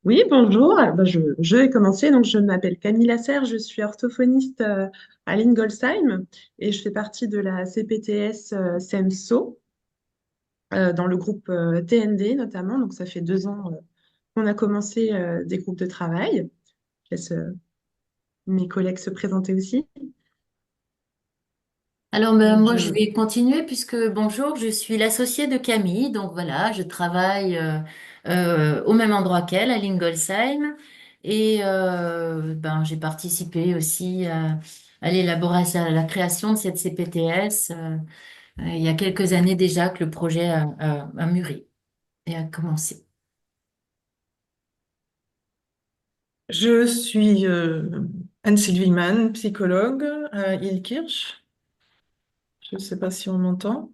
Oui, bonjour. Je vais commencer. Donc, je m'appelle Camille Lasserre, je suis orthophoniste à l'Ingolsheim et je fais partie de la CPTS SEMSO dans le groupe TND notamment. Donc, ça fait 2 ans qu'on a commencé des groupes de travail. Je laisse mes collègues se présenter aussi. Alors, ben, moi, je Je... vais continuer puisque, bonjour, je suis l'associée de Camille. Donc, voilà, je travaille au même endroit qu'elle, à Lingolsheim. Et ben, j'ai participé aussi à l'élaboration, à la création de cette CPTS il y a quelques années déjà que le projet a mûri et a commencé. Je suis Anne-Sylvie Mann, psychologue à Illkirch. Je ne sais pas si on m'entend.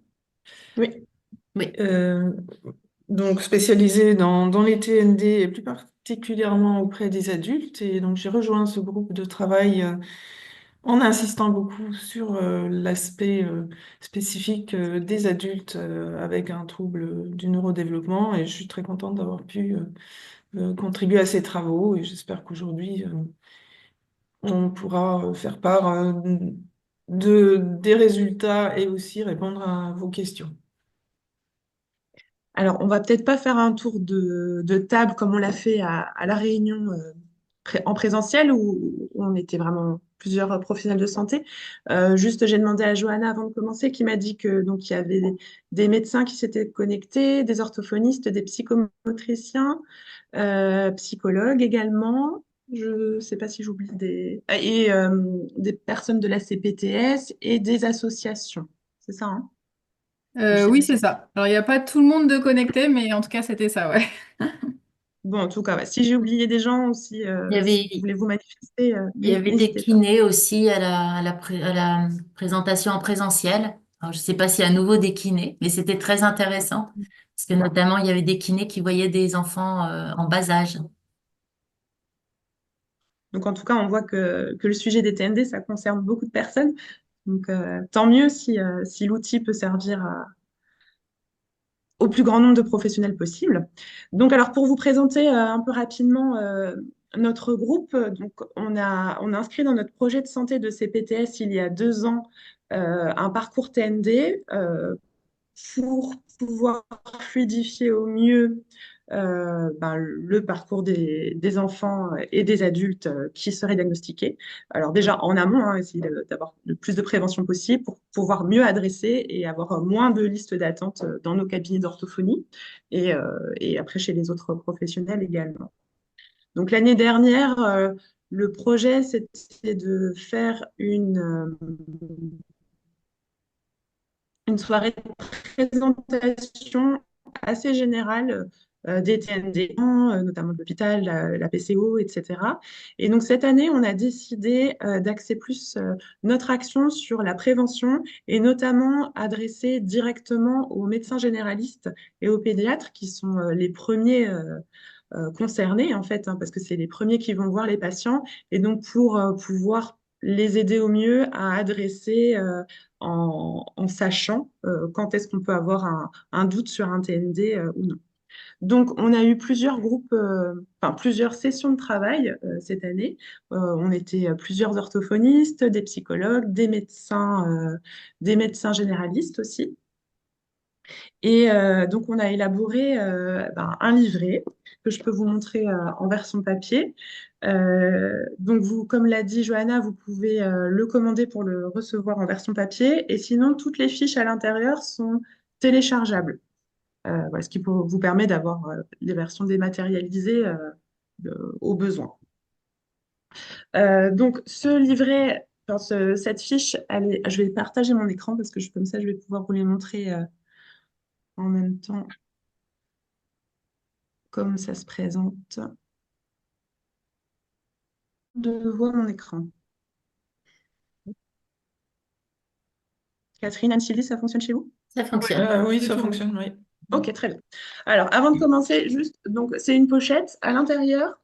Oui. Oui. Euh, donc spécialisée dans les TND et plus particulièrement auprès des adultes. Et donc j'ai rejoint ce groupe de travail en insistant beaucoup sur l'aspect spécifique des adultes avec un trouble du neurodéveloppement. Et je suis très contente d'avoir pu contribuer à ces travaux. Et j'espère qu'aujourd'hui, on pourra faire part des résultats et aussi répondre à vos questions. Alors, on va peut-être pas faire un tour de table comme on l'a fait à la réunion en présentiel où on était vraiment plusieurs professionnels de santé. Juste, j'ai demandé à Johanna avant de commencer qui m'a dit que donc il y avait des médecins qui s'étaient connectés, des orthophonistes, des psychomotriciens, psychologues également. Je ne sais pas si j'oublie des personnes de la CPTS et des associations. C'est ça, hein? Ou je sais Oui, pas c'est si. ça. Alors, il n'y a pas tout le monde de connecté, mais en tout cas, c'était ça, ouais. Bon, en tout cas, ouais, si j'ai oublié des gens ou si, Il y si vous avait, voulez vous manifester, il y oui, avait des n'hésitez pas. kinés aussi à la présentation en présentiel. Alors, je ne sais pas s'il y a à nouveau des kinés, mais c'était très intéressant parce que notamment, il y avait des kinés qui voyaient des enfants en bas âge. Donc, en tout cas, on voit que le sujet des TND, ça concerne beaucoup de personnes. Donc, tant mieux si l'outil peut servir au plus grand nombre de professionnels possible. Donc, alors, pour vous présenter un peu rapidement notre groupe, donc, on a inscrit dans notre projet de santé de CPTS il y a 2 ans un parcours TND pour pouvoir fluidifier au mieux le parcours des enfants et des adultes qui seraient diagnostiqués. Alors déjà en amont, hein, essayer d'avoir le plus de prévention possible pour pouvoir mieux adresser et avoir moins de listes d'attente dans nos cabinets d'orthophonie et après chez les autres professionnels également. Donc l'année dernière, le projet, c'était de faire une soirée de présentation assez générale des TND, notamment de l'hôpital, la PCO, etc. Et donc cette année, on a décidé d'axer plus notre action sur la prévention et notamment adresser directement aux médecins généralistes et aux pédiatres qui sont les premiers concernés en fait, hein, parce que c'est les premiers qui vont voir les patients et donc pour pouvoir les aider au mieux à adresser en sachant quand est-ce qu'on peut avoir un doute sur un TND ou non. Donc, on a eu plusieurs groupes, enfin plusieurs sessions de travail cette année. On était plusieurs orthophonistes, des psychologues, des médecins généralistes aussi. Et donc, on a élaboré un livret que je peux vous montrer en version papier. Donc, vous, comme l'a dit Johanna, vous pouvez le commander pour le recevoir en version papier. Et sinon, toutes les fiches à l'intérieur sont téléchargeables. Voilà, ce qui vous permet d'avoir les versions dématérialisées au besoin. Donc, ce livret, enfin, cette fiche, je vais partager mon écran parce que comme ça, je vais pouvoir vous les montrer en même temps comme ça se présente. De voir mon écran. Catherine, Anne-Sylvie, ça fonctionne chez vous? Ça fonctionne. Oui, C'est ça tout bon. fonctionne, oui. Ok, très bien. Alors, avant de commencer, juste, donc, c'est une pochette. À l'intérieur,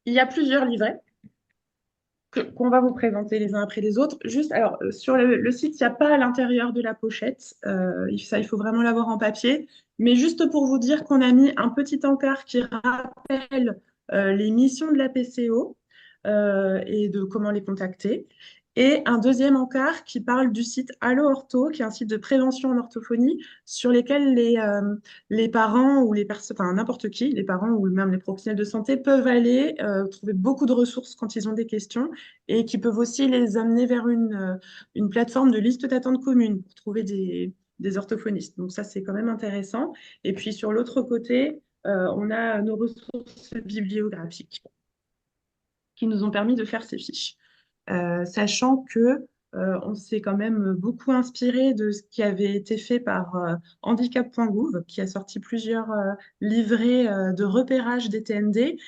il y a plusieurs livrets. qu'on va vous présenter les uns après les autres. Juste, alors, sur le site, il n'y a pas à l'intérieur de la pochette. Ça, il faut vraiment l'avoir en papier. Mais juste pour vous dire qu'on a mis un petit encart qui rappelle les missions de la PCO et de comment les contacter. Et un deuxième encart qui parle du site Allo Ortho, qui est un site de prévention en orthophonie, sur lesquels les parents ou les personnes, enfin n'importe qui, les parents ou même les professionnels de santé peuvent aller trouver beaucoup de ressources quand ils ont des questions et qui peuvent aussi les amener vers une plateforme de liste d'attente commune pour trouver des orthophonistes. Donc ça, c'est quand même intéressant. Et puis sur l'autre côté, on a nos ressources bibliographiques qui nous ont permis de faire ces fiches. Sachant que on s'est quand même beaucoup inspiré de ce qui avait été fait par handicap.gouv, qui a sorti plusieurs livrets de repérage des TND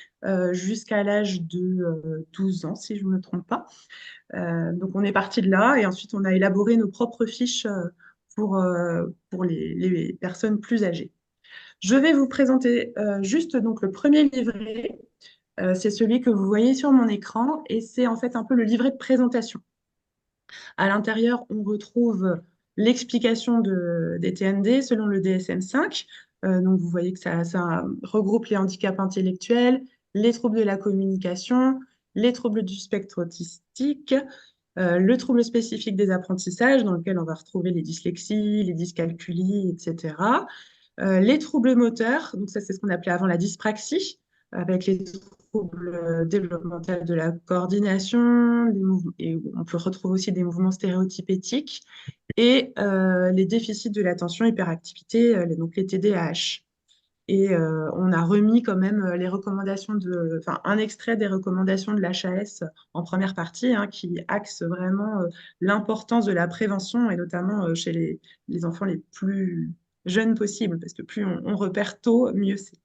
jusqu'à l'âge de 12 ans, si je ne me trompe pas. Donc on est parti de là et ensuite on a élaboré nos propres fiches pour les personnes plus âgées. Je vais vous présenter juste donc le premier livret. C'est celui que vous voyez sur mon écran et c'est en fait un peu le livret de présentation. À l'intérieur, on retrouve l'explication des TND selon le DSM-5. Donc, vous voyez que ça regroupe les handicaps intellectuels, les troubles de la communication, les troubles du spectre autistique, le trouble spécifique des apprentissages, dans lequel on va retrouver les dyslexies, les dyscalculies, etc. Les troubles moteurs, donc ça c'est ce qu'on appelait avant la dyspraxie, avec les troubles développementaux de la coordination, et on peut retrouver aussi des mouvements stéréotypétiques, et les déficits de l'attention, hyperactivité, donc les TDAH. Et on a remis quand même les recommandations enfin, un extrait des recommandations de l'HAS en première partie, hein, qui axe vraiment l'importance de la prévention, et notamment chez les enfants les plus jeunes possibles, parce que plus on repère tôt, mieux c'est.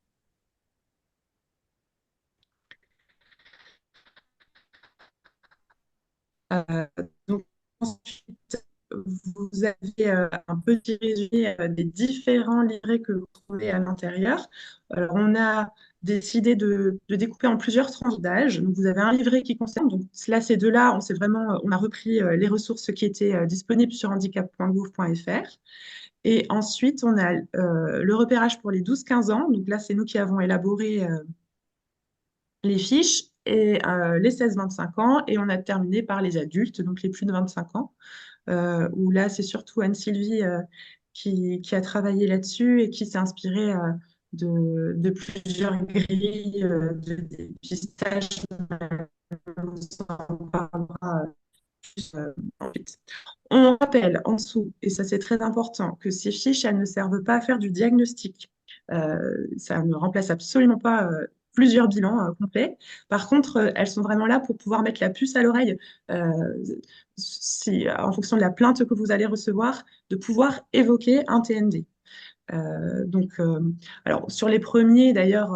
Euh, donc, ensuite, vous avez un petit résumé des différents livrets que vous trouvez à l'intérieur. Alors, on a décidé de découper en plusieurs tranches d'âge. Donc, vous avez un livret qui concerne, donc là, ces deux-là, on a repris les ressources qui étaient disponibles sur handicap.gouv.fr. Et ensuite, on a le repérage pour les 12-15 ans. Donc là, c'est nous qui avons élaboré les fiches et les 16-25 ans. Et on a terminé par les adultes, donc les plus de 25 ans, où là, c'est surtout Anne-Sylvie qui a travaillé là-dessus et qui s'est inspirée de plusieurs grilles de dépistage. On en parlera plus ensuite. On rappelle en dessous, et ça c'est très important, que ces fiches, elles ne servent pas à faire du diagnostic. Ça ne remplace absolument pas plusieurs bilans complets. Par contre, elles sont vraiment là pour pouvoir mettre la puce à l'oreille, euh, en fonction de la plainte que vous allez recevoir, de pouvoir évoquer un TND. Donc, alors sur les premiers, d'ailleurs,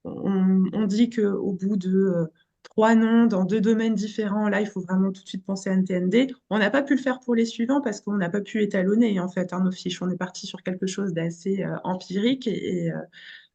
on dit qu'au bout de 3 noms dans 2 domaines différents, là, il faut vraiment tout de suite penser à un TND. On n'a pas pu le faire pour les suivants parce qu'on n'a pas pu étalonner, en fait, nos fiches. On est parti sur quelque chose d'assez empirique.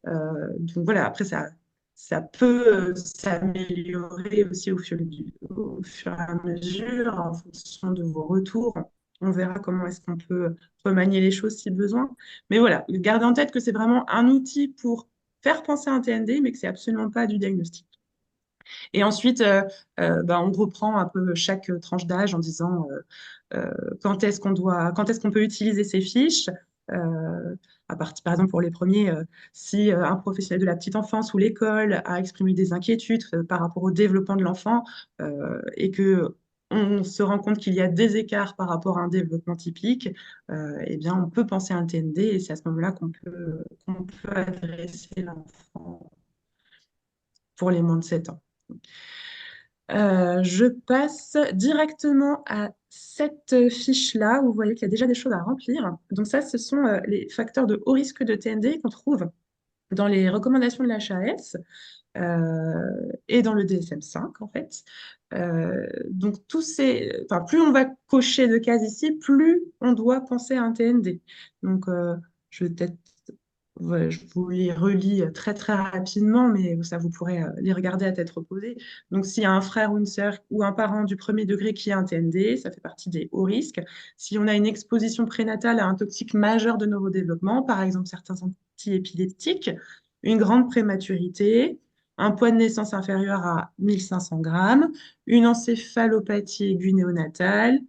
Donc voilà, après, ça peut s'améliorer aussi au fur et à mesure en fonction de vos retours. On verra comment est-ce qu'on peut remanier les choses si besoin. Mais voilà, gardez en tête que c'est vraiment un outil pour faire penser à un TND, mais que c'est absolument pas du diagnostic. Et ensuite, on reprend un peu chaque tranche d'âge en disant quand est-ce qu'on peut utiliser ces fiches. Par exemple, pour les premiers, si un professionnel de la petite enfance ou l'école a exprimé des inquiétudes par rapport au développement de l'enfant et que on se rend compte qu'il y a des écarts par rapport à un développement typique, eh bien, on peut penser à un TND et c'est à ce moment-là qu'on peut adresser l'enfant pour les moins de 7 ans. Je passe directement à cette fiche-là où vous voyez qu'il y a déjà des choses à remplir. Donc ça, ce sont les facteurs de haut risque de TND qu'on trouve dans les recommandations de l'HAS et dans le DSM-5 en fait. Donc plus on va cocher de cases ici, plus on doit penser à un TND. Donc je vais peut-être Je vous les relis très très rapidement, mais ça vous pourrez les regarder à tête reposée. Donc, s'il y a un frère ou une sœur ou un parent du premier degré qui a un TND, ça fait partie des hauts risques. Si on a une exposition prénatale à un toxique majeur de neurodéveloppement, par exemple certains antiépileptiques, une grande prématurité, un poids de naissance inférieur à 1500 grammes, une encéphalopathie aiguë néonatale,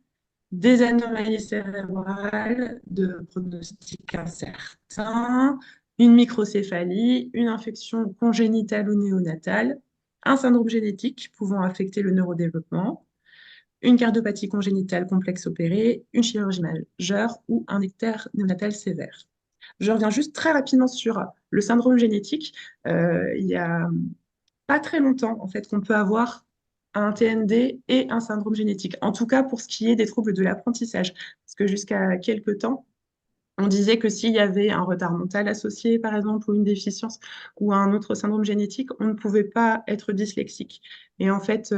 des anomalies cérébrales de pronostic incertain, une microcéphalie, une infection congénitale ou néonatale, un syndrome génétique pouvant affecter le neurodéveloppement, une cardiopathie congénitale complexe opérée, une chirurgie majeure ou un ictère néonatal sévère. Je reviens juste très rapidement sur le syndrome génétique. Il y a pas très longtemps, en fait, qu'on peut avoir un TND et un syndrome génétique. En tout cas, pour ce qui est des troubles de l'apprentissage. Parce que jusqu'à quelques temps, on disait que s'il y avait un retard mental associé, par exemple, ou une déficience, ou un autre syndrome génétique, on ne pouvait pas être dyslexique. Et en fait,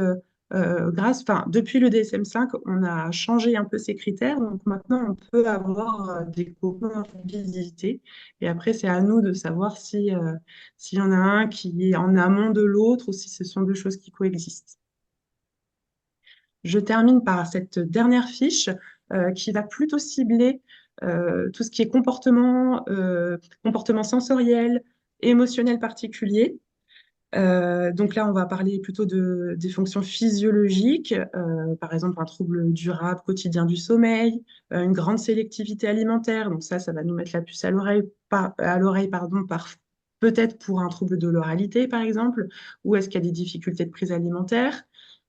depuis le DSM-5, on a changé un peu ces critères. Donc maintenant, on peut avoir des comorbidités. Et après, c'est à nous de savoir si, s'il y en a un qui est en amont de l'autre ou si ce sont deux choses qui coexistent. Je termine par cette dernière fiche qui va plutôt cibler tout ce qui est comportement sensoriel, émotionnel particulier. Donc là, on va parler plutôt des fonctions physiologiques, par exemple un trouble durable quotidien du sommeil, une grande sélectivité alimentaire. Donc ça va nous mettre la puce à l'oreille, pardon, peut-être pour un trouble de l'oralité, par exemple, ou est-ce qu'il y a des difficultés de prise alimentaire.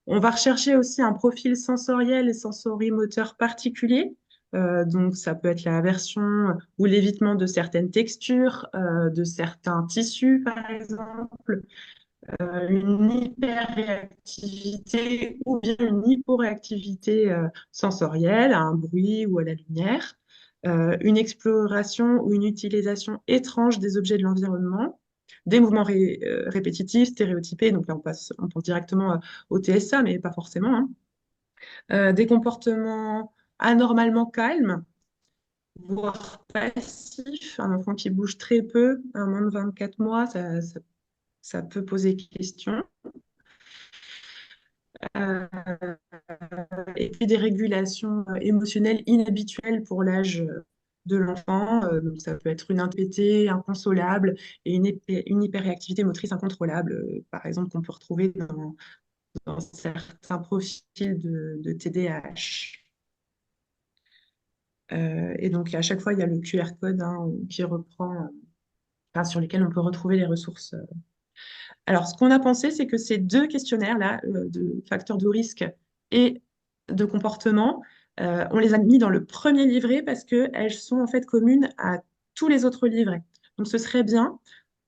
On va rechercher aussi un profil sensoriel et sensorimoteur particulier. Donc, ça peut être l'aversion ou l'évitement de certaines textures, de certains tissus, par exemple, une hyperréactivité ou bien une hyporéactivité sensorielle à un bruit ou à la lumière, une exploration ou une utilisation étrange des objets de l'environnement, des mouvements répétitifs, stéréotypés, donc là on pense directement au TSA, mais pas forcément, hein. Des comportements anormalement calmes, voire passifs, un enfant qui bouge très peu, à moins de 24 mois, ça peut poser question. Euh, et puis des régulations émotionnelles inhabituelles pour l'âge de l'enfant. Donc ça peut être une impétée inconsolable et une hyperréactivité motrice incontrôlable, par exemple, qu'on peut retrouver dans certains profils de TDAH. Et donc à chaque fois, il y a le QR code qui reprend, enfin, sur lesquels on peut retrouver les ressources. Alors, ce qu'on a pensé, c'est que ces deux questionnaires-là, de facteurs de risque et de comportement, on les a mis dans le premier livret parce qu'elles sont en fait communes à tous les autres livrets. Donc, ce serait bien,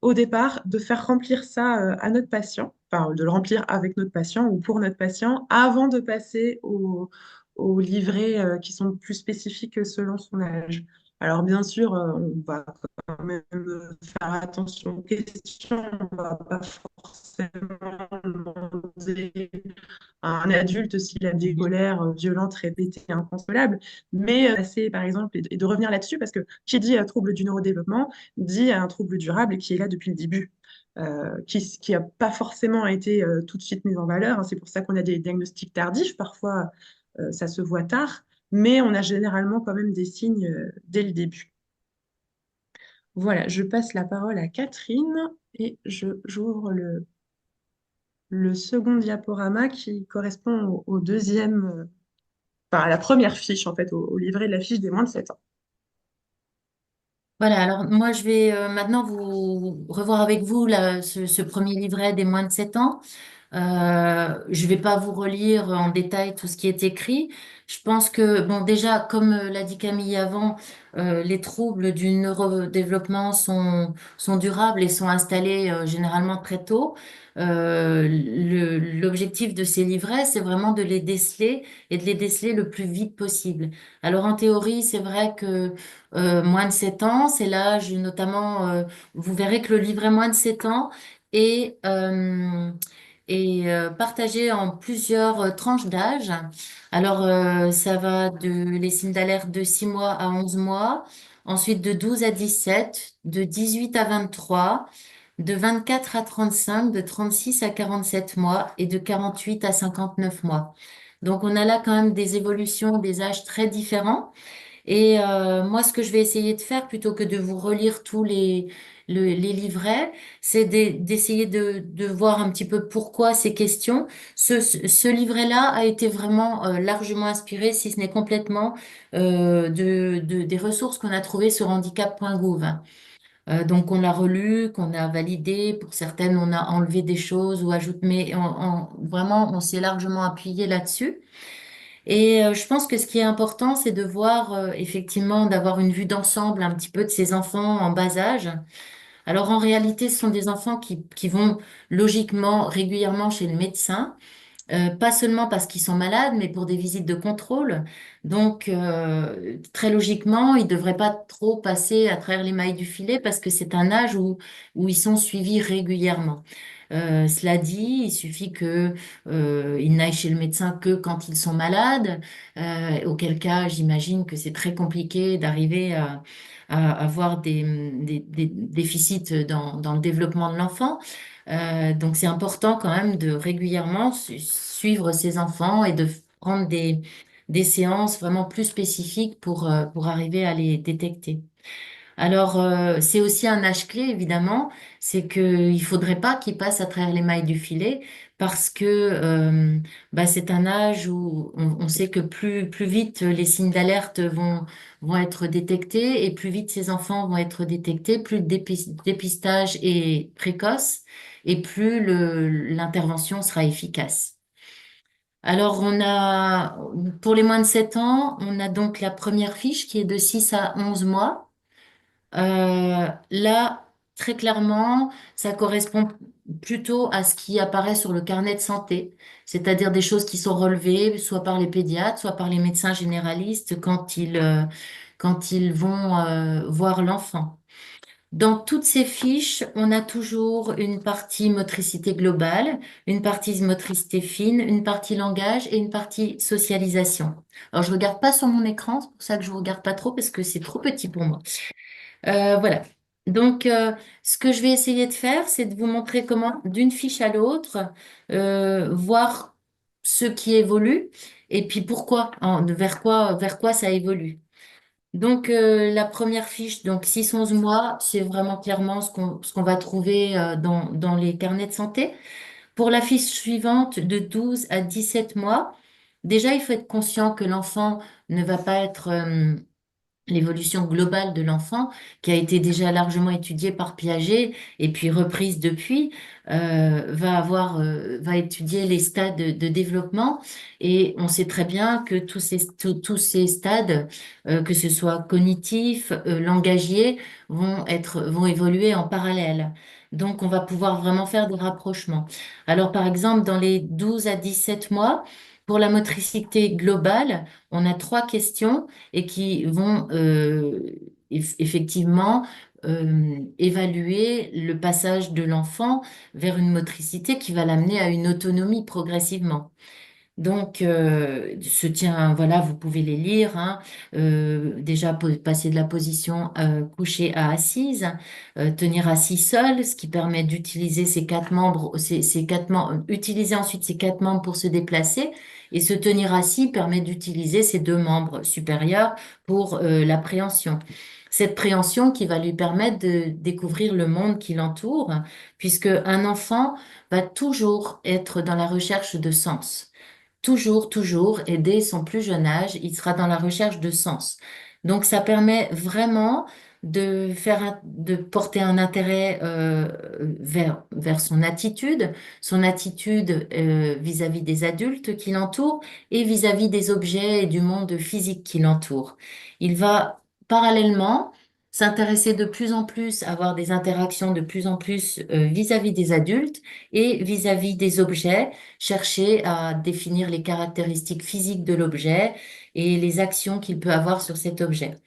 au départ, de faire remplir ça à notre patient, enfin, de le remplir avec notre patient ou pour notre patient, avant de passer aux livrets qui sont plus spécifiques selon son âge. Alors, bien sûr, on va quand même faire attention aux questions, on ne va pas forcément demander à un adulte s'il a des colères violentes, répétées, inconsolables, mais passer par exemple et de revenir là-dessus parce que qui dit trouble du neurodéveloppement dit un trouble durable qui est là depuis le début. Qui n'a pas forcément été tout de suite mis en valeur, hein. C'est pour ça qu'on a des diagnostics tardifs. Parfois, ça se voit tard, mais on a généralement quand même des signes dès le début. Voilà, je passe la parole à Catherine et j'ouvre le second diaporama qui correspond au deuxième, enfin à la première fiche en fait, au livret de la fiche des moins de 7 ans. Voilà, alors moi je vais maintenant vous revoir avec vous ce premier livret des moins de 7 ans. Je vais pas vous relire en détail tout ce qui est écrit. Je pense que, bon, déjà, comme l'a dit Camille avant, les troubles du neurodéveloppement sont durables et sont installés généralement très tôt. L'objectif de ces livrets, c'est vraiment de les déceler et de les déceler le plus vite possible. Alors, en théorie, c'est vrai que moins de 7 ans, c'est l'âge, notamment, vous verrez que le livret moins de 7 ans est partagé en plusieurs tranches d'âge. Alors, ça va de les signes d'alerte de 6 mois à 11 mois. ensuite de 12 à 17, de 18 à 23, de 24 à 35, de 36 à 47 mois et de 48 à 59 mois. Donc on a là quand même des évolutions des âges très différents. Et moi, ce que je vais essayer de faire, plutôt que de vous relire tous les livrets, c'est d'essayer de voir un petit peu pourquoi ces questions. Ce livret-là a été vraiment largement inspiré, si ce n'est complètement, des ressources qu'on a trouvées sur handicap.gouv. Donc on l'a relu, qu'on a validé. Pour certaines, on a enlevé des choses ou ajouté, mais vraiment, on s'est largement appuyé là-dessus. Et je pense que ce qui est important, c'est de voir effectivement, d'avoir une vue d'ensemble un petit peu de ces enfants en bas âge. Alors en réalité, ce sont des enfants qui vont logiquement régulièrement chez le médecin, pas seulement parce qu'ils sont malades, mais pour des visites de contrôle. Donc très logiquement, ils ne devraient pas trop passer à travers les mailles du filet parce que c'est un âge où ils sont suivis régulièrement. Cela dit, il suffit que ils n'aillent chez le médecin que quand ils sont malades, auquel cas j'imagine que c'est très compliqué d'arriver à avoir des déficits dans le développement de l'enfant. Donc c'est important quand même de régulièrement suivre ces enfants et de prendre des séances vraiment plus spécifiques pour arriver à les détecter. Alors, c'est aussi un âge clé, évidemment, c'est qu'il faudrait pas qu'il passe à travers les mailles du filet parce que bah, c'est un âge où on sait que plus vite les signes d'alerte vont être détectés et plus vite ces enfants vont être détectés, plus le dépistage est précoce et plus l'intervention sera efficace. Alors, pour les moins de 7 ans, on a donc la première fiche qui est de 6 à 11 mois. Là, très clairement, ça correspond plutôt à ce qui apparaît sur le carnet de santé, c'est-à-dire des choses qui sont relevées soit par les pédiatres, soit par les médecins généralistes quand ils vont voir l'enfant. Dans toutes ces fiches, on a toujours une partie motricité globale, une partie motricité fine, une partie langage et une partie socialisation. Alors, je regarde pas sur mon écran, c'est pour ça que je vous regarde pas trop parce que c'est trop petit pour moi. Voilà. Donc, ce que je vais essayer de faire, c'est de vous montrer comment, d'une fiche à l'autre, voir ce qui évolue et puis pourquoi, vers quoi ça évolue. Donc, la première fiche, donc 6-11 mois, c'est vraiment clairement ce qu'on va trouver dans les carnets de santé. Pour la fiche suivante, de 12 à 17 mois, déjà, il faut être conscient que l'enfant ne va pas être l'évolution globale de l'enfant, qui a été déjà largement étudiée par Piaget et puis reprise depuis, va étudier les stades de développement. Et on sait très bien que tous ces stades, que ce soit cognitifs, langagiers, vont évoluer en parallèle. Donc, on va pouvoir vraiment faire des rapprochements. Alors, par exemple, dans les 12 à 17 mois, pour la motricité globale, on a trois questions et qui vont effectivement évaluer le passage de l'enfant vers une motricité qui va l'amener à une autonomie progressivement. Donc, voilà, vous pouvez les lire, hein. Déjà, passer de la position couchée à assise, tenir assis seul, ce qui permet d'utiliser ces quatre membres, ces quatre membres, utiliser ensuite ces quatre membres pour se déplacer, et se tenir assis permet d'utiliser ces deux membres supérieurs pour la préhension. Cette préhension qui va lui permettre de découvrir le monde qui l'entoure, puisque un enfant va toujours être dans la recherche de sens. Toujours, toujours, et dès son plus jeune âge, il sera dans la recherche de sens. Donc, ça permet vraiment de porter un intérêt vers son attitude vis-à-vis des adultes qui l'entourent et vis-à-vis des objets et du monde physique qui l'entoure. Il va parallèlement s'intéresser de plus en plus, avoir des interactions de plus en plus vis-à-vis des adultes et vis-à-vis des objets, chercher à définir les caractéristiques physiques de l'objet et les actions qu'il peut avoir sur cet objet.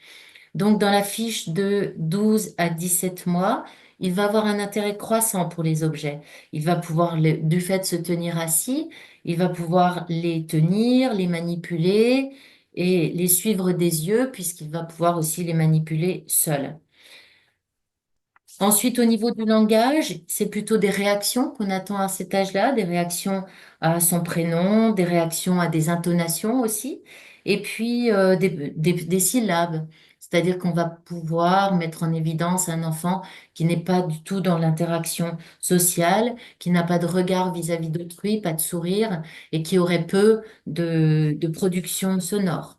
Donc, dans la fiche de 12 à 17 mois, il va avoir un intérêt croissant pour les objets. Il va pouvoir, du fait de se tenir assis, il va pouvoir les tenir, les manipuler. et les suivre des yeux puisqu'il va pouvoir aussi les manipuler seul. Ensuite, au niveau du langage, c'est plutôt des réactions qu'on attend à cet âge-là, des réactions à son prénom, des réactions à des intonations aussi, et puis des syllabes. C'est-à-dire qu'on va pouvoir mettre en évidence un enfant qui n'est pas du tout dans l'interaction sociale, qui n'a pas de regard vis-à-vis d'autrui, pas de sourire, et qui aurait peu de production sonore.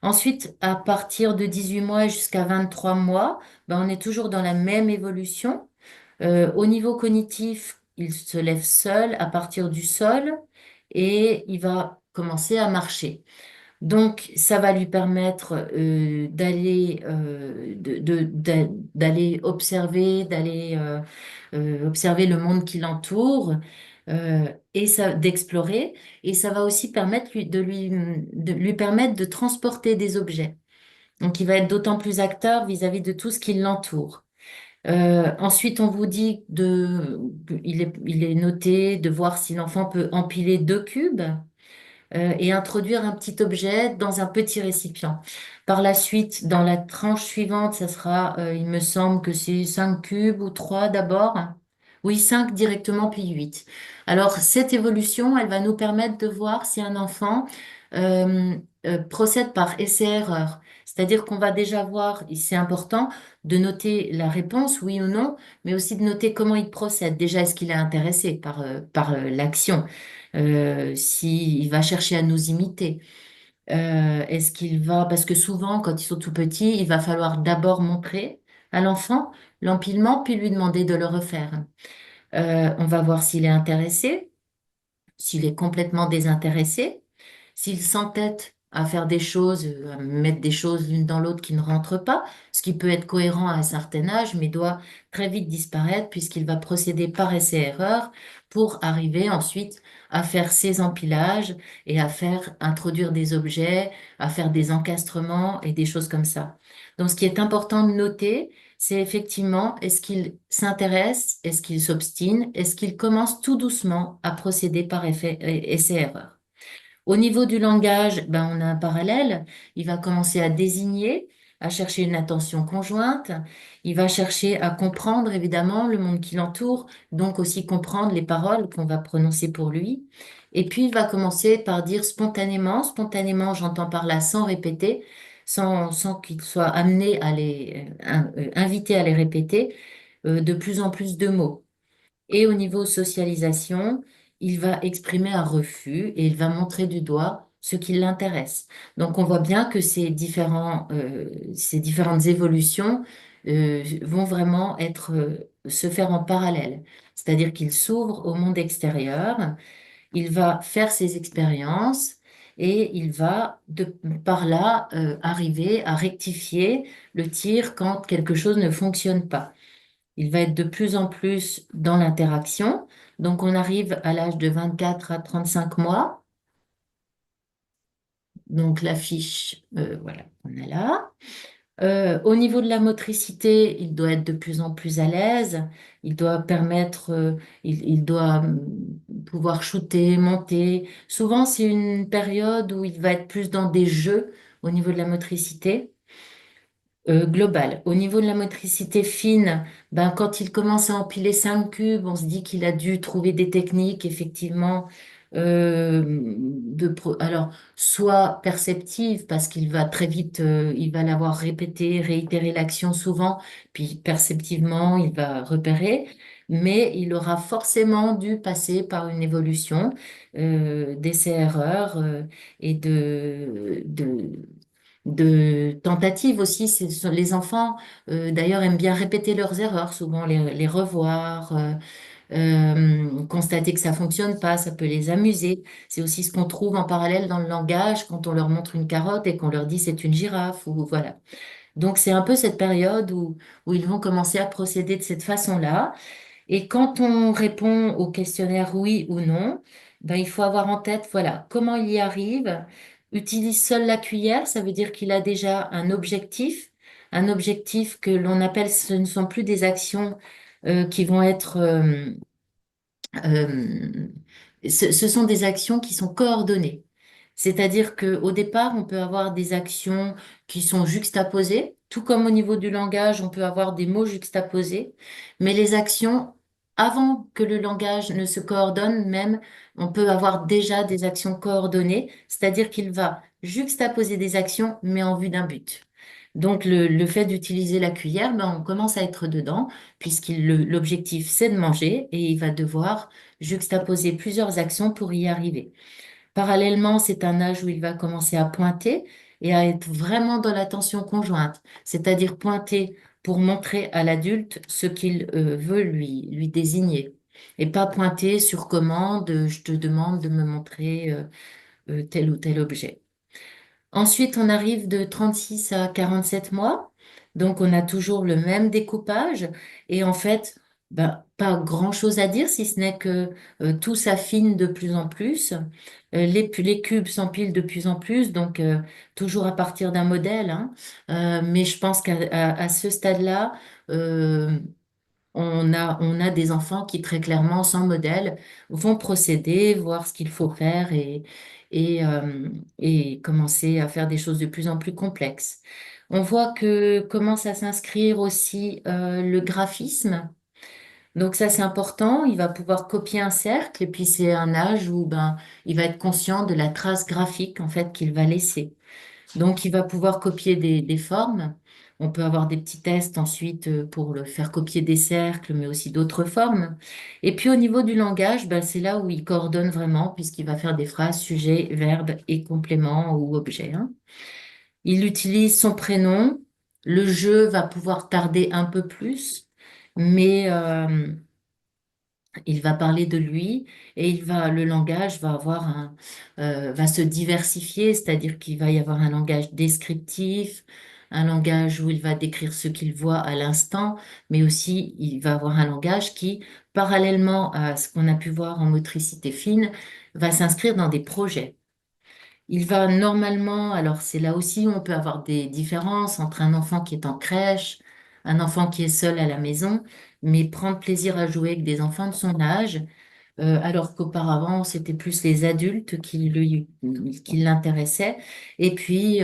Ensuite, à partir de 18 mois jusqu'à 23 mois, ben, on est toujours dans la même évolution. Au niveau cognitif, il se lève seul à partir du sol et il va commencer à marcher. Donc, ça va lui permettre d'aller observer, observer le monde qui l'entoure et ça, d'explorer. Et ça va aussi permettre de lui permettre de transporter des objets. Donc, il va être d'autant plus acteur vis-à-vis de tout ce qui l'entoure. Ensuite, on vous dit il est noté de voir si l'enfant peut empiler 2 cubes et introduire un petit objet dans un petit récipient. Par la suite, dans la tranche suivante, ça sera, il me semble que c'est 5 cubes ou 3 d'abord. Oui, 5 directement, puis 8. Alors, cette évolution, elle va nous permettre de voir si un enfant euh, procède par essai-erreur. C'est-à-dire qu'on va déjà voir, et c'est important, de noter la réponse, oui ou non, mais aussi de noter comment il procède. Déjà, est-ce qu'il est intéressé par l'action? S'il va chercher à nous imiter. Est-ce qu'il va, parce que souvent, quand ils sont tout petits, il va falloir d'abord montrer à l'enfant l'empilement, puis lui demander de le refaire. On va voir s'il est intéressé, s'il est complètement désintéressé, s'il s'entête à faire des choses, à mettre des choses l'une dans l'autre qui ne rentrent pas, ce qui peut être cohérent à un certain âge, mais doit très vite disparaître puisqu'il va procéder par essai-erreur pour arriver ensuite à faire ses empilages et à faire introduire des objets, à faire des encastrements et des choses comme ça. Donc, ce qui est important de noter, c'est effectivement, est-ce qu'il s'intéresse, est-ce qu'il s'obstine, est-ce qu'il commence tout doucement à procéder par essai-erreur. Au niveau du langage, ben, on a un parallèle. Il va commencer à désigner, à chercher une attention conjointe. Il va chercher à comprendre, évidemment, le monde qui l'entoure, donc aussi comprendre les paroles qu'on va prononcer pour lui. Et puis, il va commencer par dire spontanément. Spontanément, j'entends par là sans répéter, sans qu'il soit amené à invité à les répéter, de plus en plus de mots. Et au niveau socialisation, il va exprimer un refus et il va montrer du doigt ce qui l'intéresse. Donc on voit bien que ces différentes évolutions vont vraiment se faire en parallèle. C'est-à-dire qu'il s'ouvre au monde extérieur, il va faire ses expériences et il va par là arriver à rectifier le tir quand quelque chose ne fonctionne pas. Il va être de plus en plus dans l'interaction. Donc, on arrive à l'âge de 24 à 35 mois. Donc, la fiche, voilà, on est là. Au niveau de la motricité, il doit être de plus en plus à l'aise. Il doit il doit pouvoir shooter, monter. Souvent, c'est une période où il va être plus dans des jeux au niveau de la motricité. Global. Au niveau de la motricité fine, ben, quand il commence à empiler 5 cubes, on se dit qu'il a dû trouver des techniques, effectivement, alors, soit perceptives, parce qu'il va très vite, il va l'avoir répété, réitéré l'action souvent, puis perceptivement, il va repérer, mais il aura forcément dû passer par une évolution d'essai-erreur et de tentatives aussi. Les enfants, d'ailleurs, aiment bien répéter leurs erreurs, souvent les revoir, constater que ça fonctionne pas, ça peut les amuser. C'est aussi ce qu'on trouve en parallèle dans le langage quand on leur montre une carotte et qu'on leur dit c'est une girafe ou voilà. Donc c'est un peu cette période où ils vont commencer à procéder de cette façon-là. Et quand on répond au questionnaire oui ou non, ben, il faut avoir en tête, voilà, comment il y arrive. Utilise seul la cuillère, ça veut dire qu'il a déjà un objectif que l'on appelle, ce ne sont plus des actions qui vont être, euh, ce sont des actions qui sont coordonnées. C'est-à-dire qu'au départ, on peut avoir des actions qui sont juxtaposées, tout comme au niveau du langage, on peut avoir des mots juxtaposés, mais les actions, avant que le langage ne se coordonne même, on peut avoir déjà des actions coordonnées, c'est-à-dire qu'il va juxtaposer des actions, mais en vue d'un but. Donc le fait d'utiliser la cuillère, ben, on commence à être dedans, l'objectif c'est de manger et il va devoir juxtaposer plusieurs actions pour y arriver. Parallèlement, c'est un âge où il va commencer à pointer et à être vraiment dans l'attention conjointe, c'est-à-dire pointer pour montrer à l'adulte ce qu'il veut lui désigner. Et pas pointer sur commande, je te demande de me montrer tel ou tel objet. Ensuite, on arrive de 36 à 47 mois. Donc, on a toujours le même découpage. Et en fait, ben, pas grand-chose à dire, si ce n'est que tout s'affine de plus en plus. Les cubes s'empilent de plus en plus, donc toujours à partir d'un modèle, hein. Mais je pense à ce stade-là, euh, on a des enfants qui, très clairement, sans modèle, vont procéder, voir ce qu'il faut faire et, euh, et commencer à faire des choses de plus en plus complexes. On voit que commence à s'inscrire aussi le graphisme. Donc ça, c'est important. Il va pouvoir copier un cercle et puis c'est un âge où ben, il va être conscient de la trace graphique en fait qu'il va laisser. Donc, il va pouvoir copier des formes. On peut avoir des petits tests ensuite pour le faire copier des cercles, mais aussi d'autres formes. Et puis, au niveau du langage, ben, c'est là où il coordonne vraiment, puisqu'il va faire des phrases, sujet, verbe et complément ou objet, hein. Il utilise son prénom. Le jeu va pouvoir tarder un peu plus, mais il va parler de lui et le langage va va se diversifier, c'est-à-dire qu'il va y avoir un langage descriptif, un langage où il va décrire ce qu'il voit à l'instant, mais aussi il va avoir un langage qui, parallèlement à ce qu'on a pu voir en motricité fine, va s'inscrire dans des projets. Il va normalement, alors c'est là aussi où on peut avoir des différences entre un enfant qui est en crèche, un enfant qui est seul à la maison, mais prendre plaisir à jouer avec des enfants de son âge, alors qu'auparavant c'était plus les adultes qui l'intéressaient. Et puis,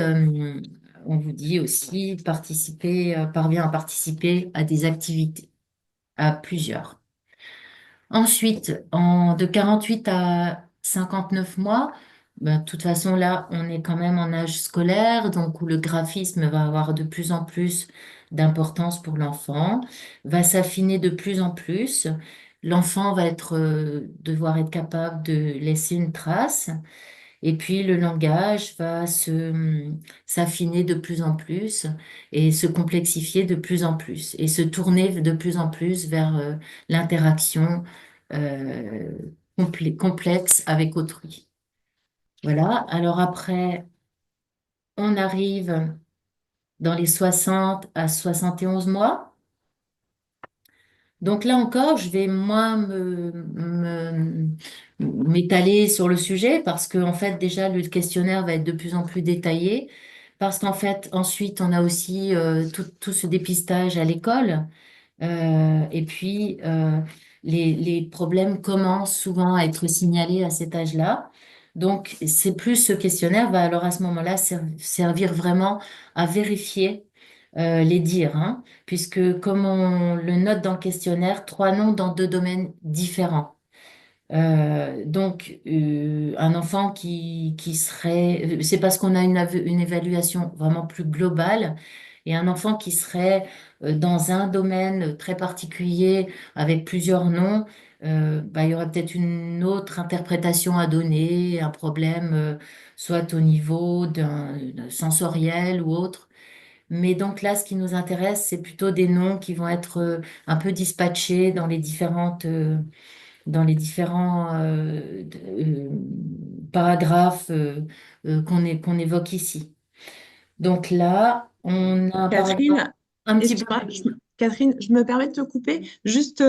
on vous dit aussi parvient à participer à des activités, à plusieurs. Ensuite, de 48 à 59 mois, ben, de toute façon, là, on est quand même en âge scolaire, donc où le graphisme va avoir de plus en plus d'importance pour l'enfant, va s'affiner de plus en plus. L'enfant va devoir être capable de laisser une trace. Et puis le langage va s'affiner de plus en plus et se complexifier de plus en plus et se tourner de plus en plus vers l'interaction euh, complexe avec autrui. Voilà. Alors après, on arrive dans les 60 à 71 mois. Donc là encore, je vais moins m'étaler sur le sujet parce que en fait déjà le questionnaire va être de plus en plus détaillé parce qu'en fait ensuite on a aussi tout ce dépistage à l'école. Et puis les problèmes commencent souvent à être signalés à cet âge-là. Donc c'est plus ce questionnaire va alors à ce moment-là servir vraiment à vérifier les dires, hein, puisque comme on le note dans le questionnaire, trois noms dans deux domaines différents. Un enfant qui serait, c'est parce qu'on a une évaluation vraiment plus globale, et un enfant qui serait dans un domaine très particulier avec plusieurs noms, bah, il y aurait peut-être une autre interprétation à donner, un problème soit au niveau d'un sensoriel ou autre. Mais donc là, ce qui nous intéresse, c'est plutôt des noms qui vont être un peu dispatchés dans les différents paragraphes qu'on évoque ici. Donc là, on a un paragraphe Catherine, un petit peu. excuse-moi, Catherine, je me permets de te couper juste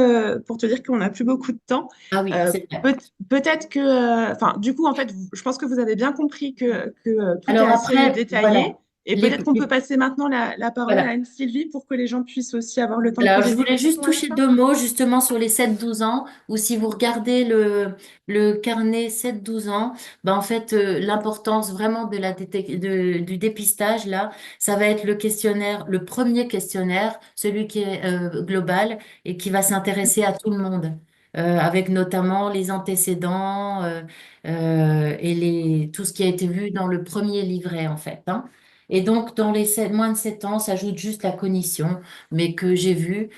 pour te dire qu'on n'a plus beaucoup de temps. Ah oui, Euh, c'est vrai. peut-être que, enfin, du coup, en fait, je pense que vous avez bien compris que tout est Alors assez après, détaillé. voilà. Et Les- peut-être qu'on peut passer maintenant la parole à voilà. Anne-Sylvie pour que les gens puissent aussi avoir le temps de Alors, poser je des voulais juste questions à la toucher fin. deux mots justement sur les 7-12 ans, ou si vous regardez le carnet 7-12 ans, ben en fait, l'importance vraiment de du dépistage, là, ça va être le questionnaire, le premier questionnaire, celui qui est global et qui va s'intéresser à tout le monde, avec notamment les antécédents et tout ce qui a été vu dans le premier livret, en fait, hein. Et donc, dans les moins de 7 ans, s'ajoute juste la cognition mais que j'ai vu,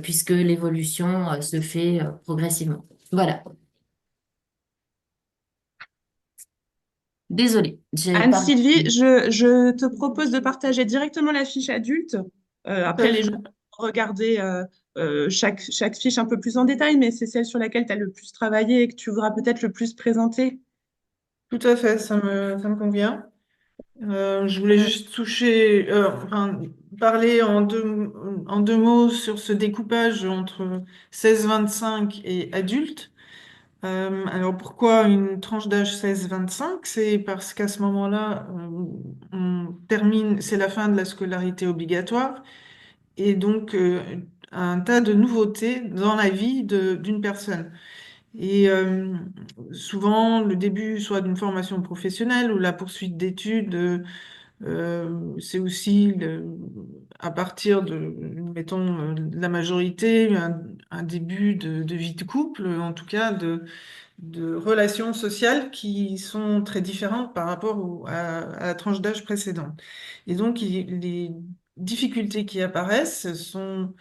puisque l'évolution se fait progressivement. Voilà. Désolée, j'ai parlé. Anne-Sylvie, je te propose de partager directement la fiche adulte. Tout à Après, les gens fait. vont regarder chaque fiche un peu plus en détail, mais c'est celle sur laquelle tu as le plus travaillé et que tu voudras peut-être le plus présenter. Tout à fait, ça me convient. Je voulais Euh, juste enfin, parler en deux mots sur ce découpage entre 16-25 et adulte. Alors pourquoi une tranche d'âge 16-25? C'est parce qu'à ce moment-là, on termine, c'est la fin de la scolarité obligatoire et donc un tas de nouveautés dans la vie d'une personne. Et souvent, le début soit d'une formation professionnelle ou la poursuite d'études, c'est aussi à partir mettons, de la majorité, un début de vie de couple, en tout cas de relations sociales qui sont très différentes par rapport à la tranche d'âge précédente. Et donc, les difficultés qui apparaissent sont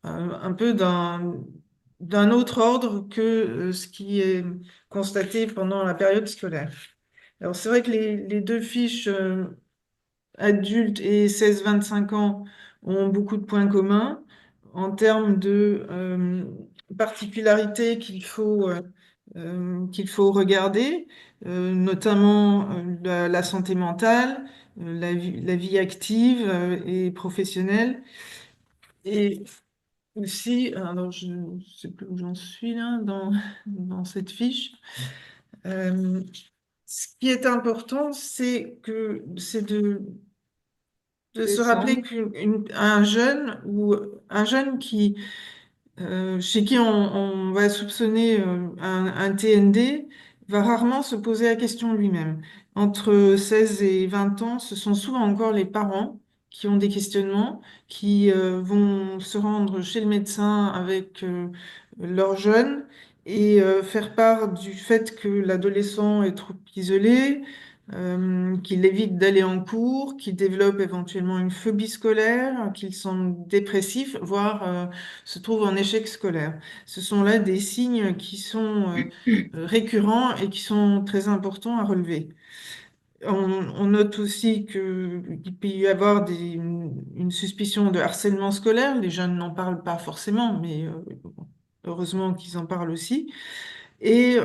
un peu d'un autre ordre que ce qui est constaté pendant la période scolaire. Alors, c'est vrai que les deux fiches adultes et 16-25 ans ont beaucoup de points communs en termes de particularités qu'il faut regarder, notamment la santé mentale, la vie active et professionnelle. Et aussi, alors je ne sais plus où j'en suis là dans cette fiche. Euh, Ce qui est important, c'est de se rappeler Descendre. qu'un jeune ou un jeune chez qui on va soupçonner un TND va rarement se poser la question lui-même. Entre 16 et 20 ans, ce sont souvent encore les parents qui ont des questionnements, qui vont se rendre chez le médecin avec leur jeune et faire part du fait que l'adolescent est trop isolé, qu'il évite d'aller en cours, qu'il développe éventuellement une phobie scolaire, qu'il semble dépressif, voire se trouve en échec scolaire. Ce sont là des signes qui sont récurrents et qui sont très importants à relever. On note aussi qu'il peut y avoir une suspicion de harcèlement scolaire. Les jeunes n'en parlent pas forcément, mais heureusement qu'ils en parlent aussi. Et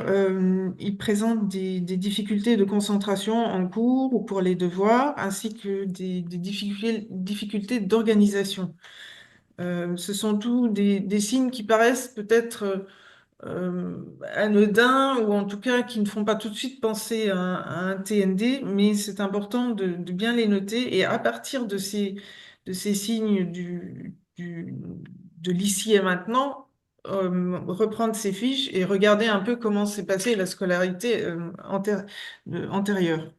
ils présentent des difficultés de concentration en cours ou pour les devoirs, ainsi que des difficultés d'organisation. Ce sont tous des signes qui paraissent peut-être anodins ou en tout cas qui ne font pas tout de suite penser à un TND, mais c'est important de bien les noter et à partir de ces signes de l'ici et maintenant, reprendre ces fiches et regarder un peu comment s'est passée la scolarité antérieure.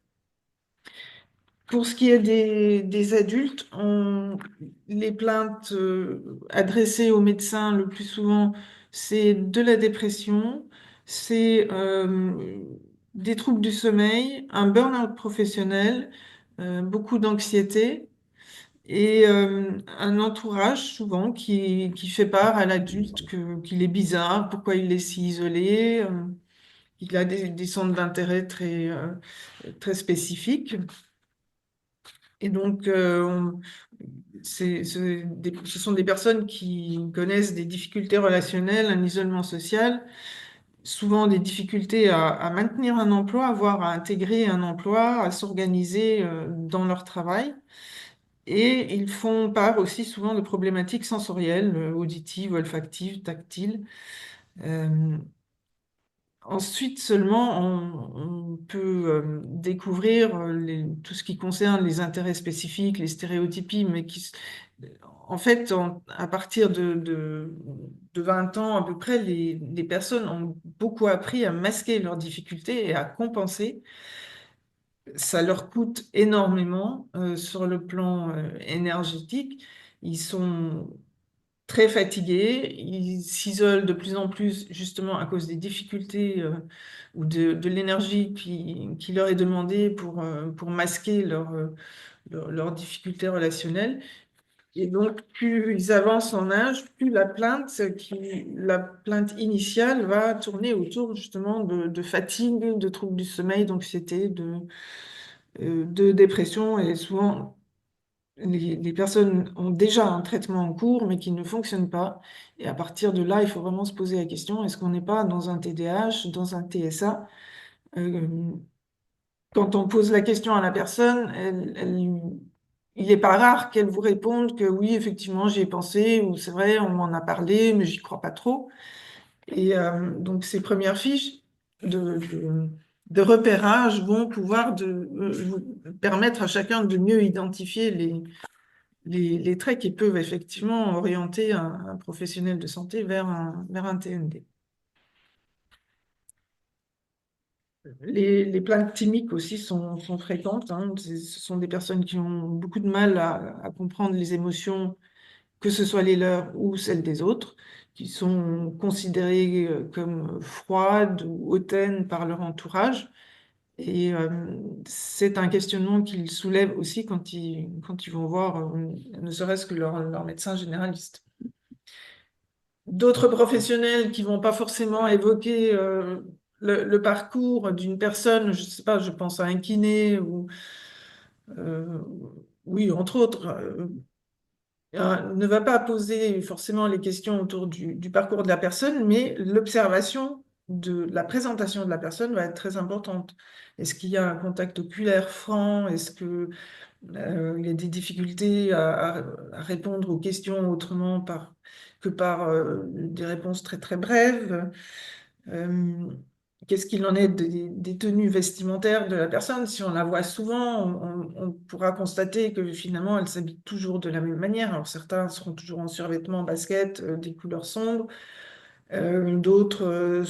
Pour ce qui est des adultes, les plaintes adressées aux médecins le plus souvent, c'est de la dépression, c'est des troubles du sommeil, un burn-out professionnel, beaucoup d'anxiété et un entourage souvent qui fait part à l'adulte qu'il est bizarre, pourquoi il est si isolé, qu'il a des centres d'intérêt très spécifiques. Et donc, ce sont des personnes qui connaissent des difficultés relationnelles, un isolement social, souvent des difficultés à maintenir un emploi, voire à intégrer un emploi, à s'organiser dans leur travail. Et ils font part aussi souvent de problématiques sensorielles, auditives, olfactives, tactiles. Euh, Ensuite seulement, on peut découvrir tout ce qui concerne les intérêts spécifiques, les stéréotypies, mais en fait, à partir de 20 ans à peu près, les personnes ont beaucoup appris à masquer leurs difficultés et à compenser. Ça leur coûte énormément sur le plan énergétique. Ils sont très fatigués, ils s'isolent de plus en plus justement à cause des difficultés ou de l'énergie qui leur est demandée pour masquer leurs difficultés relationnelles. Et donc, plus ils avancent en âge, plus la plainte initiale va tourner autour justement de fatigue, de troubles du sommeil, d'anxiété, de dépression. Et souvent, les personnes ont déjà un traitement en cours, mais qui ne fonctionne pas. Et à partir de là, il faut vraiment se poser la question, est-ce qu'on n'est pas dans un TDAH, dans un TSA? Euh, Quand on pose la question à la personne, il n'est pas rare qu'elle vous réponde que oui, effectivement, j'y ai pensé, ou c'est vrai, on m'en a parlé, mais j'y crois pas trop. Et donc, ces premières fiches de, de, de repérage vont pouvoir vous permettre à chacun de mieux identifier les traits qui peuvent effectivement orienter un professionnel de santé vers un TND. Les plaintes thymiques aussi sont fréquentes, hein. Ce sont des personnes qui ont beaucoup de mal à comprendre les émotions, que ce soit les leurs ou celles des autres, qui sont considérées comme froides ou hautaines par leur entourage. Et c'est un questionnement qu'ils soulèvent aussi quand ils vont voir ne serait-ce que leur médecin généraliste. D'autres professionnels qui vont pas forcément évoquer le parcours d'une personne, je sais pas, je pense à un kiné ou euh, oui, entre autres, ne va pas poser forcément les questions autour du parcours de la personne, mais l'observation de la présentation de la personne va être très importante. Est-ce qu'il y a un contact oculaire franc? Est-ce que il y a des difficultés à répondre aux questions autrement que par des réponses très très brèves. Euh, Qu'est-ce qu'il en est des tenues vestimentaires de la personne? Si on la voit souvent, on pourra constater que finalement elle s'habille toujours de la même manière. Alors certains seront toujours en survêtement, basket, des couleurs sombres. D'autres euh,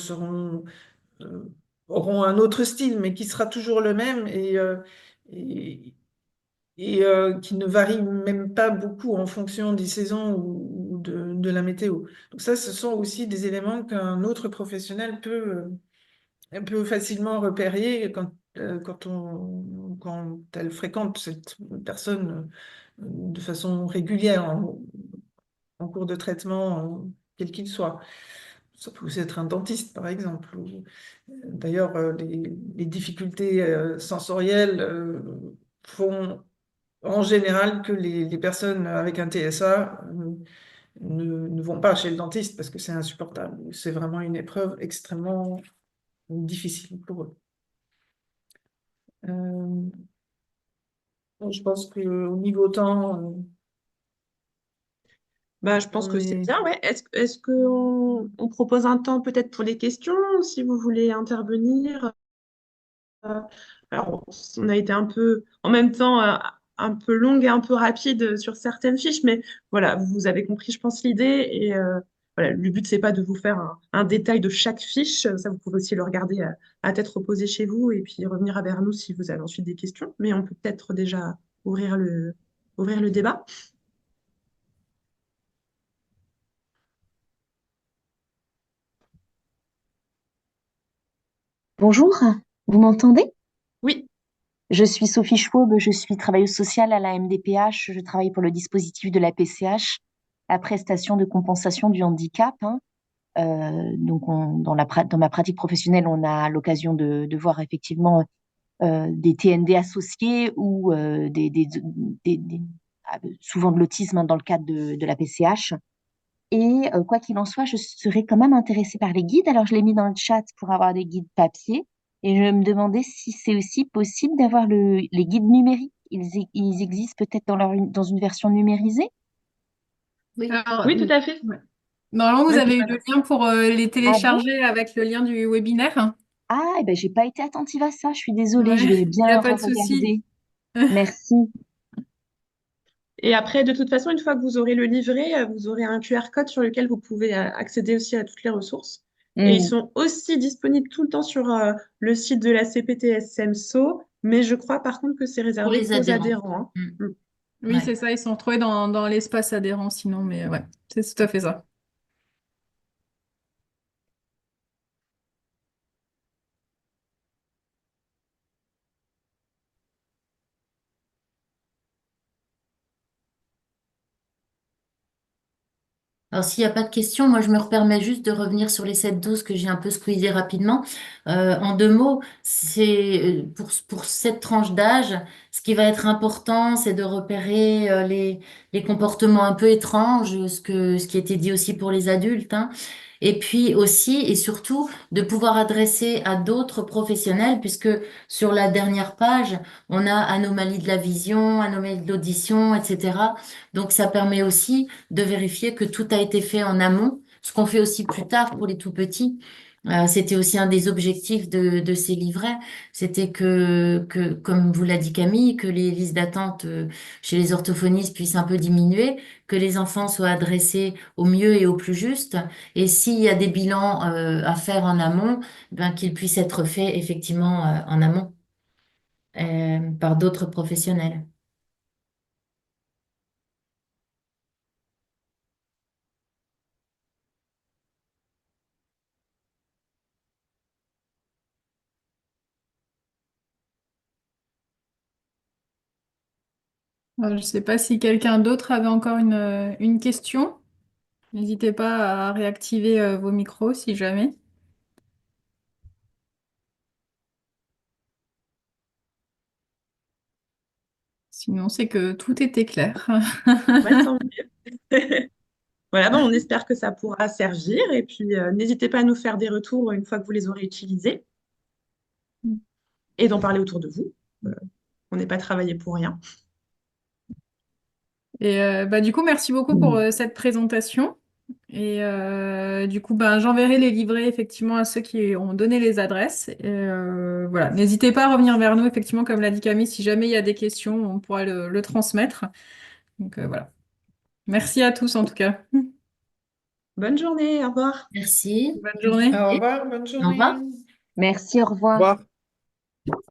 auront un autre style, mais qui sera toujours le même et, qui ne varie même pas beaucoup en fonction des saisons ou de la météo. Donc ça, ce sont aussi des éléments qu'un autre professionnel peut facilement repérer quand elle fréquente cette personne de façon régulière en cours de traitement, quel qu'il soit. Ça peut aussi être un dentiste, par exemple. D'ailleurs, les difficultés sensorielles font en général que les personnes avec un TSA ne vont pas chez le dentiste parce que c'est insupportable. C'est vraiment une épreuve extrêmement difficile pour eux. Euh, je pense qu'au niveau temps, Bah, je pense on que c'est est... bien, ouais. Est-ce qu'on propose un temps peut-être pour les questions, si vous voulez intervenir? Euh, alors, on a été un peu, en même temps, un peu longue et un peu rapide sur certaines fiches, mais voilà, vous avez compris, je pense, l'idée. Et voilà, le but, c'est pas de vous faire un détail de chaque fiche. Ça, vous pouvez aussi le regarder à tête reposée chez vous et puis revenir vers nous si vous avez ensuite des questions. Mais on peut peut-être déjà ouvrir le débat. Bonjour, vous m'entendez? Oui. Je suis Sophie Schwab, je suis travailleuse sociale à la MDPH, je travaille pour le dispositif de la PCH, la prestation de compensation du handicap, hein. Donc, dans ma pratique professionnelle, on a l'occasion de voir effectivement des TND associés ou souvent de l'autisme, hein, dans le cadre de la PCH. Et quoi qu'il en soit, je serais quand même intéressée par les guides. Alors, je l'ai mis dans le chat pour avoir des guides papier. Et je me demandais si c'est aussi possible d'avoir les guides numériques. Ils existent peut-être dans une version numérisée. Oui. Alors, Oui, tout à fait. ouais. Normalement, vous Ouais, avez eu le lien pour les Ah bon? télécharger avec le lien du webinaire. Ah, eh ben, j'ai pas été attentive à ça. Je suis désolée. Je Ouais, vais il n'y a bien pas de souci. regarder. Merci. et après, de toute façon, une fois que vous aurez le livret, vous aurez un QR code sur lequel vous pouvez accéder aussi à toutes les ressources. Et ils Hmm. sont aussi disponibles tout le temps sur le site de la CPTSMSO, mais je crois par contre que c'est Pour réservé les qu'aux adhérents. adhérents, Mm. hein. Oui, Ouais. c'est ça, ils sont retrouvés dans l'espace adhérent sinon, mais ouais, c'est tout à fait ça. Alors, s'il n'y a pas de questions, moi, je me permets juste de revenir sur les 7-12 que j'ai un peu squeezé rapidement. En 2 mots, c'est pour cette tranche d'âge, ce qui va être important, c'est de repérer les comportements un peu étranges, ce qui a été dit aussi pour les adultes, hein. Et puis aussi et surtout de pouvoir adresser à d'autres professionnels, puisque sur la dernière page, on a anomalie de la vision, anomalie de l'audition, etc. Donc ça permet aussi de vérifier que tout a été fait en amont, ce qu'on fait aussi plus tard pour les tout petits. C'était aussi un des objectifs de ces livrets, c'était comme vous l'a dit Camille, que les listes d'attente chez les orthophonistes puissent un peu diminuer, que les enfants soient adressés au mieux et au plus juste, et s'il y a des bilans à faire en amont, ben, qu'ils puissent être faits effectivement en amont par d'autres professionnels. Je ne sais pas si quelqu'un d'autre avait encore une question. N'hésitez pas à réactiver vos micros si jamais. Sinon, c'est que tout était clair. Ouais, tant mieux. Voilà, bon, on espère que ça pourra servir et puis n'hésitez pas à nous faire des retours une fois que vous les aurez utilisés et d'en parler autour de vous. Euh, on n'est pas travaillé pour rien. Et bah, du coup, merci beaucoup pour cette présentation. Et du coup, ben, j'enverrai les livrets effectivement à ceux qui ont donné les adresses. Et, voilà, n'hésitez pas à revenir vers nous, effectivement, comme l'a dit Camille, si jamais il y a des questions, on pourra le transmettre. Donc voilà. Merci à tous en tout cas. Bonne journée, au revoir. Merci. Bonne journée. Au revoir, bonne Au journée. revoir. Merci, au Au revoir. revoir.